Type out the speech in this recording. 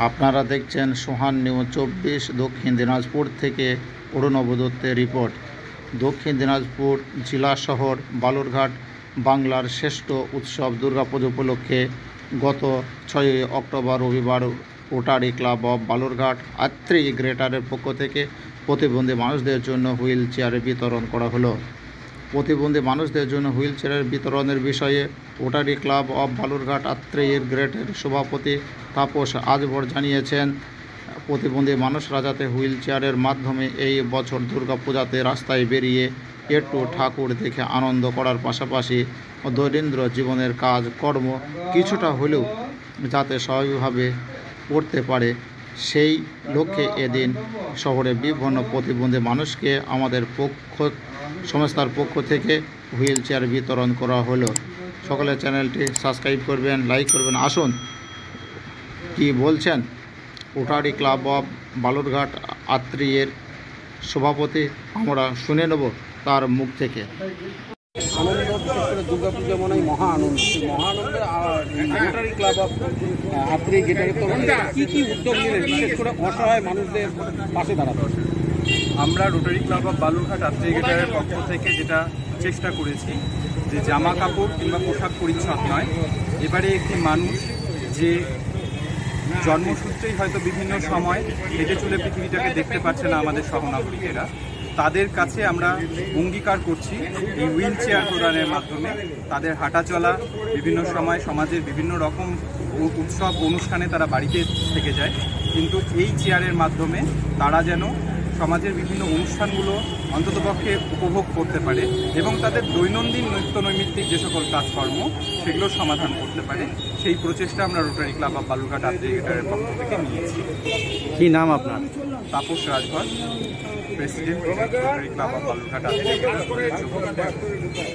আপনারা দেখছেন সোহান নিউজ 24 দক্ষিণ দিনাজপুর থেকে অরুণব দত্তের রিপোর্ট। দক্ষিণ দিনাজপুর জেলা শহর বালুরঘাট বাংলার শ্রেষ্ঠ উৎসব দুর্গাপুজো উপলক্ষে গত 6 অক্টোবর রবিবার rotary club of Balurghat Atri গ্রেটারের পক্ষ থেকে প্রতিবন্ধী মানুষদের জন্য হুইল চেয়ারের বিতরণ করা হলো। প্রতিবন্ধী মানুষদের জন্য হুইল চেয়ারের বিতরণের বিষয়ে rotary club of Balurghat Atri গ্রেটের সভাপতি তাপস আজবর জানিয়েছেন, প্রতিবন্ধী মানুষরা যাতে হুইল চেয়ারের মাধ্যমে এই বছর দুর্গাপূজাতে রাস্তায় বেরিয়ে একটু ঠাকুর দেখে আনন্দ করার পাশাপাশি দৈনন্দিন জীবনের কাজ কর্ম কিছুটা হলেও যাতে স্বাভাবিকভাবে করতে পারে, সেই লক্ষ্যে এদিন শহরে বিভিন্ন প্রতিবন্ধী মানুষকে আমাদের সংস্থার পক্ষ থেকে হুইল চেয়ার বিতরণ করা হলো। সকলে চ্যানেলটি সাবস্ক্রাইব করবেন, লাইক করবেন। আসুন কি বলছেন রোটারি ক্লাব অফ বালুরঘাট আত্রিয়ের সভাপতি, আমরা শুনে নেব তার মুখ থেকে। আনন্দ, বিশেষ করে দুর্গাপূজা মনে হয় মহা আনন্দ। মহা আনন্দে রোটারি ক্লাব অফ আত্রি গেটারের তরফে কী কী উদ্যোগ নিলেন, বিশেষ করে অসহায় মানুষদের পাশে দাঁড়াতে? আমরা Rotary club of Balurghat Atrai গেটারের পক্ষ থেকে যেটা চেষ্টা করেছি যে জামা কাপড় কিংবা পোশাক পরিচ্ছদ নয়, এবারে একটি মানুষ যে জন্মসূত্রেই হয়তো বিভিন্ন সময় হেঁটে চলে পৃথিবীটাকে দেখতে পাচ্ছে না, আমাদের সহনাগরিকেরা, তাদের কাছে আমরা অঙ্গীকার করছি এই হুইল চেয়ার প্রদানের মাধ্যমে তাদের হাঁটা চলা, বিভিন্ন সময় সমাজের বিভিন্ন রকম উৎসব অনুষ্ঠানে তারা বাড়িতে থেকে যায়, কিন্তু এই চেয়ারের মাধ্যমে তারা যেন সমাজের বিভিন্ন অনুষ্ঠানগুলো অন্ততপক্ষে উপভোগ করতে পারে এবং তাদের দৈনন্দিন নৈমিত্তিক যে সকল কাজকর্ম সেগুলোর সমাধান করতে পারে, সেই প্রচেষ্টা আমরা Rotary club of Balurghat Atrai গেটারের পক্ষ থেকে নিয়েছি। কী নাম আপনার? Tapas Rajbhar, president Rotary club of Balurghat Atrai গেটার।